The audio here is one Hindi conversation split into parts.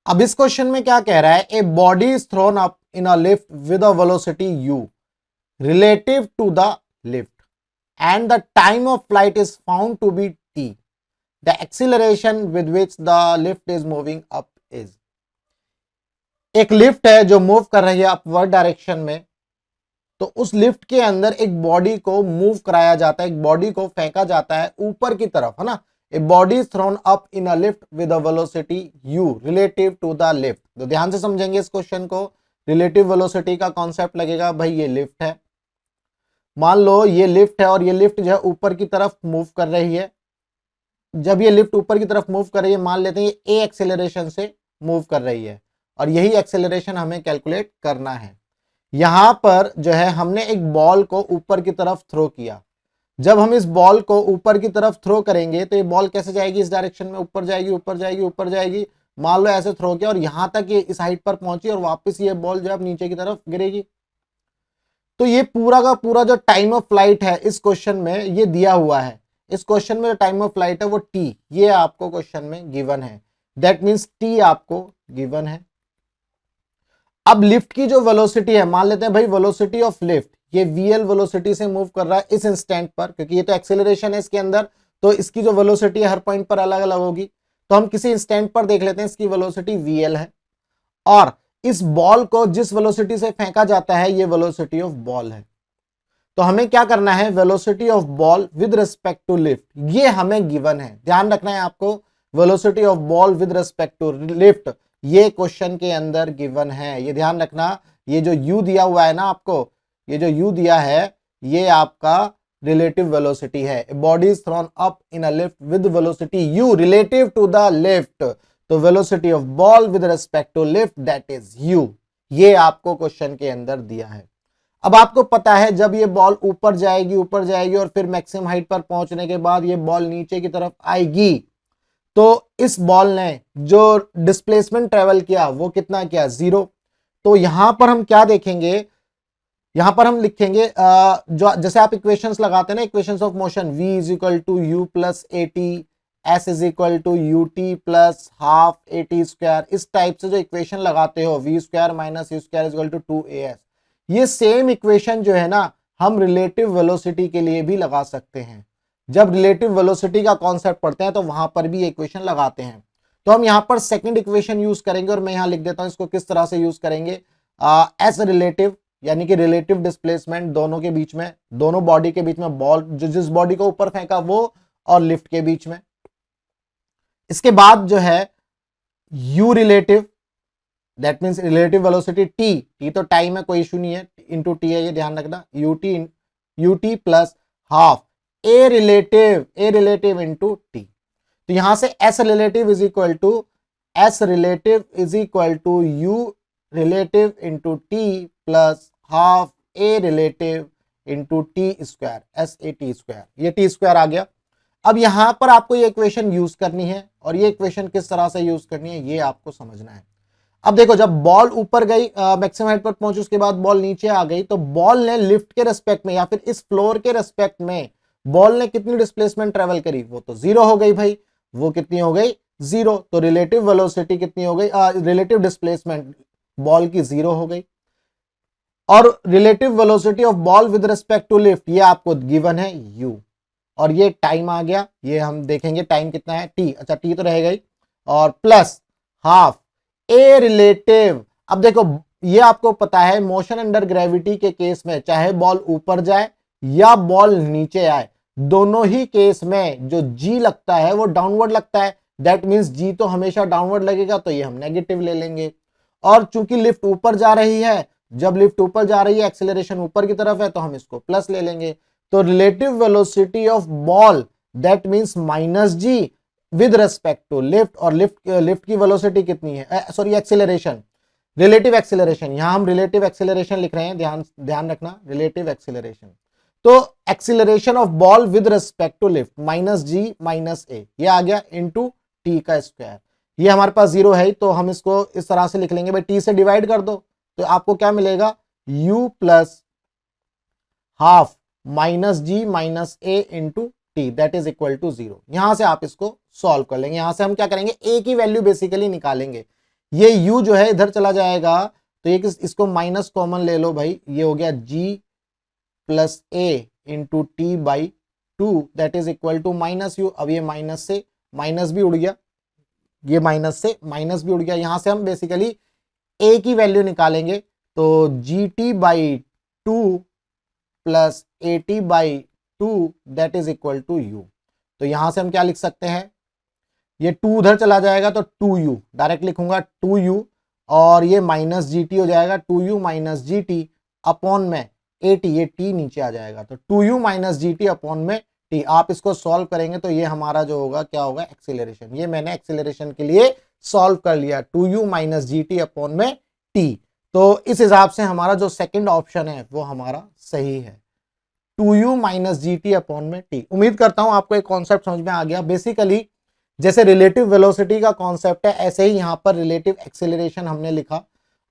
अब इस क्वेश्चन में क्या कह रहा है, ए body is thrown up in a lift with a velocity u relative to the lift and the time of flight is found to be t. The acceleration with which the lift is moving up is. एक लिफ्ट है जो मूव कर रही है अपवर्ड डायरेक्शन में, तो उस लिफ्ट के अंदर एक बॉडी को मूव कराया जाता है, एक बॉडी को फेंका जाता है ऊपर की तरफ, है ना। A body is thrown up in a lift with a velocity u relative to the lift. तो ध्यान से समझेंगे इस क्वेश्चन को। रिलेटिव वेलोसिटी का कॉन्सेप्ट लगेगा, भाई ये लिफ्ट है, मान लो ये लिफ्ट है और ये लिफ्ट जो है ऊपर की तरफ मूव कर रही है। जब ये लिफ्ट ऊपर की तरफ मूव कर रही है, मान लेते हैं ये ए एक्सेलरेशन से मूव कर रही है और यही एक्सेलरेशन हमें कैलकुलेट करना है। यहां पर जो है हमने एक बॉल को ऊपर की तरफ थ्रो किया। जब हम इस बॉल को ऊपर की तरफ थ्रो करेंगे तो ये बॉल कैसे जाएगी, इस डायरेक्शन में ऊपर जाएगी, ऊपर जाएगी, ऊपर जाएगी। मान लो ऐसे थ्रो किया और यहां तक ये इस हाइट पर पहुंची और वापस ये बॉल जो है नीचे की तरफ गिरेगी। तो ये पूरा का पूरा जो टाइम ऑफ फ्लाइट है इस क्वेश्चन में ये दिया हुआ है। इस क्वेश्चन में जो टाइम ऑफ फ्लाइट है वो टी, ये आपको क्वेश्चन में गिवन है। दैट मींस टी आपको गिवन है। अब लिफ्ट की जो वेलोसिटी है, मान लेते हैं भाई वेलोसिटी ऑफ लिफ्ट, ये वीएल वेलोसिटी से मूव कर रहा है इस इंस्टेंट पर, क्योंकि ये तो एक्सेलरेशन है इसके अंदर, तो इसकी जो वेलोसिटी है हर पॉइंट पर अलग अलग होगी। तो हम किसी इंस्टेंट पर देख लेते हैं, इसकी वेलोसिटी वीएल है और इस बॉल को जिस वेलोसिटी से फेंका जाता है ये वेलोसिटी ऑफ बॉल है। तो हमें क्या करना है, velocity of ball with respect to lift, ये हमें गिवन है। ध्यान रखना है आपको, velocity of ball with respect to lift ये क्वेश्चन के अंदर गिवन है। ये ध्यान रखना, ये जो u दिया हुआ है ना आपको, ये जो u दिया है ये आपका रिलेटिव वेलोसिटी है। Body is thrown up in a lift with velocity u relative to the lift. तो velocity of ball with respect to lift that is u, ये आपको क्वेश्चन के अंदर दिया है। अब आपको पता है जब ये बॉल ऊपर जाएगी, ऊपर जाएगी और फिर मैक्सिमम हाइट पर पहुंचने के बाद ये बॉल नीचे की तरफ आएगी, तो इस बॉल ने जो डिस्प्लेसमेंट ट्रेवल किया वो कितना किया, 0। तो यहां पर हम क्या देखेंगे, यहां पर हम लिखेंगे जो जैसे आप इक्वेशंस लगाते हैं ना, equations of motion, v is equal to u plus a t, s is equal to u t plus half a t square, इस टाइप से जो इक्वेशन लगाते हो, v square minus u square is equal to 2as, ये सेम इक्वेशन जो है ना हम रिलेटिव वेलोसिटी के लिए भी लगा सकते हैं। जब रिलेटिव वेलोसिटी का कॉन्सेप्ट पढ़ते हैं तो वहां पर भी इक्वेशन लगाते हैं। तो हम यहां पर सेकंड इक्वेशन यूज करेंगे और मैं यहां लिख देता हूं इसको किस तरह से यूज करेंगे, एस रिलेटिव यानी कि रिलेटिव डिस्प्लेसमेंट दोनों के बीच में, दोनों बॉडी के बीच में, बॉल जो जिस बॉडी को ऊपर फेंका वो और लिफ्ट के बीच में। इसके बाद जो है u relative, that means relative velocity t तो टाइम है, कोई इशू नहीं है, इंटू टी है, ये ध्यान रखना, ut plus half a relative into t. तो यहां से s relative is equal to u relative into t plus half a relative into t square, s a t square, ये टी स्क्वायर आ गया। अब यहां पर आपको ये इक्वेशन यूज करनी है और ये इक्वेशन किस तरह से यूज करनी है ये आपको समझना है। अब देखो जब बॉल ऊपर गई, मैक्सिमम हाइट पर पहुंची, उसके बाद बॉल नीचे आ गई, तो बॉल ने लिफ्ट के रेस्पेक्ट में या फिर इस फ्लोर के रेस्पेक्ट में बॉल ने कितनी डिस्प्लेसमेंट ट्रेवल करी, वो तो 0 हो गई भाई, वो कितनी हो गई 0। तो रिलेटिव वेलोसिटी कितनी हो गई, रिलेटिव डिस्प्लेसमेंट बॉल की 0 हो गई। और relative velocity of ball with respect to lift ये आपको गिवन है u, और ये टाइम आ गया, ये हम देखेंगे टाइम कितना है t, अच्छा t तो रह गई, और प्लस हाफ ए रिलेटिव। अब देखो ये आपको पता है मोशन अंडर ग्रेविटी के केस में चाहे बॉल ऊपर जाए या बॉल नीचे आए, दोनों ही केस में जो g लगता है वो डाउनवर्ड लगता है। दैट मींस g तो हमेशा डाउनवर्ड लगेगा, तो ये हम नेगेटिव ले लेंगे। और चूंकि लिफ्ट ऊपर जा रही है, जब लिफ्ट ऊपर जा रही है एक्सेलरेशन ऊपर की तरफ है, तो हम इसको प्लस ले लेंगे। तो relative velocity of ball that means minus g with respect to lift, और लिफ्ट की वेलोसिटी कितनी है, सॉरी एक्सेलरेशन, रिलेटिव एक्सेलरेशन, यहां हम रिलेटिव एक्सेलरेशन लिख रहे हैं, ध्यान रखना, रिलेटिव एक्सेलरेशन। तो acceleration of ball with respect to lift minus g minus a, ये आ गया इंटू टी का स्क्वायर। ये हमारे पास 0 है तो हम इसको इस तरह से लिख लेंगे, भाई टी से डिवाइड कर दो तो आपको क्या मिलेगा, u plus half minus g minus a into t that is equal to 0। यहां से आप इसको सॉल्व कर लेंगे, यहां से हम क्या करेंगे, a की वैल्यू बेसिकली निकालेंगे। ये u जो है इधर चला जाएगा, तो ये इसको माइनस कॉमन ले लो भाई, ये हो गया g plus a into t by 2 that is equal to minus u. अब ये माइनस से माइनस भी उड़ गया, ये माइनस से माइनस भी उड़ गया, यहां से हम बेसिकली a की वैल्यू निकालेंगे, तो g t by 2 plus a t by 2 that is equal to u. तो यहां से हम क्या लिख सकते हैं, ये 2 उधर चला जाएगा तो 2u डायरेक्ट लिखूंगा 2u, और ये माइनस जी टी हो जाएगा 2u minus G T upon में ए टी, ये टी नीचे आ जाएगा, तो 2u minus G T upon में टी। आप इसको सॉल्व करेंगे तो ये हमारा जो होगा क्या होगा, एक्सीलरेशन। ये मैंने एक्सीलरेशन के लिए सॉल्व कर लिया, 2u minus G T upon में टी। तो इस हिसाब से हमारा जो सेकंड ऑप्शन है वो हमारा सही है, 2u minus G T upon में टी। उम्मीद करता हूं आपको एक कॉन्सेप्ट समझ में आ गया। बेसिकली जैसे रिलेटिव वेलोसिटी का कॉन्सेप्ट है, ऐसे ही यहां पर रिलेटिव एक्सेलरेशन हमने लिखा।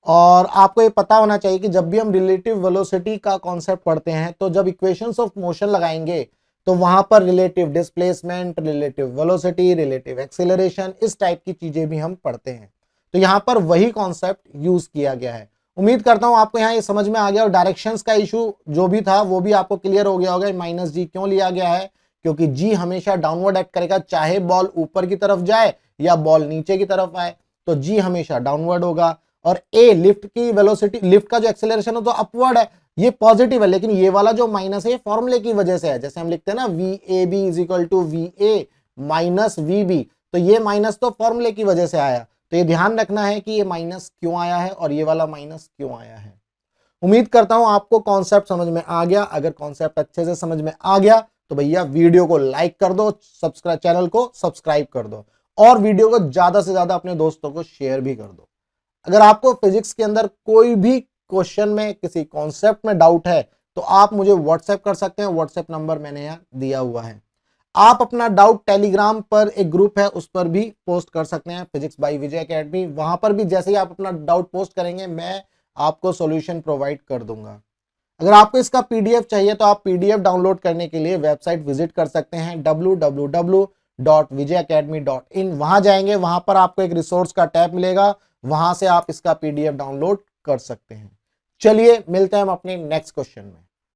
और आपको ये पता होना चाहिए कि जब भी हम रिलेटिव वेलोसिटी का कॉन्सेप्ट पढ़ते हैं, तो जब इक्वेशंस ऑफ मोशन लगाएंगे तो वहां पर relative displacement, relative velocity, relative acceleration, इस टाइप की चीजें भी हम पढ़ते हैं। तो यहां पर वही कॉन्सेप्ट यूज किया गया है। उम्मीद करता हूं आपको यहाँ ये समझ में आ गया, और डायरेक्शंस का इशू जो भी था वो भी आपको क्लियर हो गया होगा। माइनस जी क्यों लिया गया है, क्योंकि जी हमेशा डाउनवर्ड एक्ट करेगा, चाहे बॉल ऊपर की तरफ जाए या बॉल नीचे की तरफ आए, तो जी हमेशा डाउनवर्ड होगा। और ए लिफ्ट की वेलोसिटी, लिफ्ट का जो एक्सेलरेशन है तो अपवर्ड है, ये पॉजिटिव है, लेकिन ये वाला जो माइनस है फॉर्मूले की वजह से है। जैसे हम लिखते हैं ना v a b is equal to v a minus v b, तो ये माइनस तो फॉर्मूले की वजह से आया। तो ये ध्यान रखना है कि ये माइनस क्यों आया है और ये वाला माइनस क्यों आया है। उम्मीद करता हूं आपको कॉन्सेप्ट समझ में आ गया। अगर कॉन्सेप्ट अच्छे से समझ में आ गया तो भैया वीडियो को लाइक कर दो, सब्सक्राइब, चैनल को सब्सक्राइब कर दो, और वीडियो को ज्यादा से ज्यादा अपने दोस्तों को शेयर भी कर दो। अगर आपको फिजिक्स के अंदर कोई भी क्वेश्चन में, किसी कॉन्सेप्ट में डाउट है, तो आप मुझे व्हाट्सएप कर सकते हैं। व्हाट्सएप नंबर मैंने यहाँ दिया हुआ है। आप अपना डाउट टेलीग्राम पर एक ग्रुप है उस पर भी पोस्ट कर सकते हैं, फिजिक्स बाय विजय एकेडमी। वहां पर भी जैसे ही आप अपना डाउट पोस्ट करेंगे, मैं आपको सॉल्यूशन प्रोवाइड कर दूंगा। अगर आपको इसका पीडीएफ चाहिए तो आप पीडीएफ डाउनलोड करने के लिए वेबसाइट विजिट कर सकते हैं www.vijayacademy.in। वहां जाएंगे, वहां पर आपको एक रिसोर्स का टैब मिलेगा, वहां से आप इसका पीडीएफ डाउनलोड कर सकते हैं। चलिए मिलते हैं हम अपने नेक्स्ट क्वेश्चन में।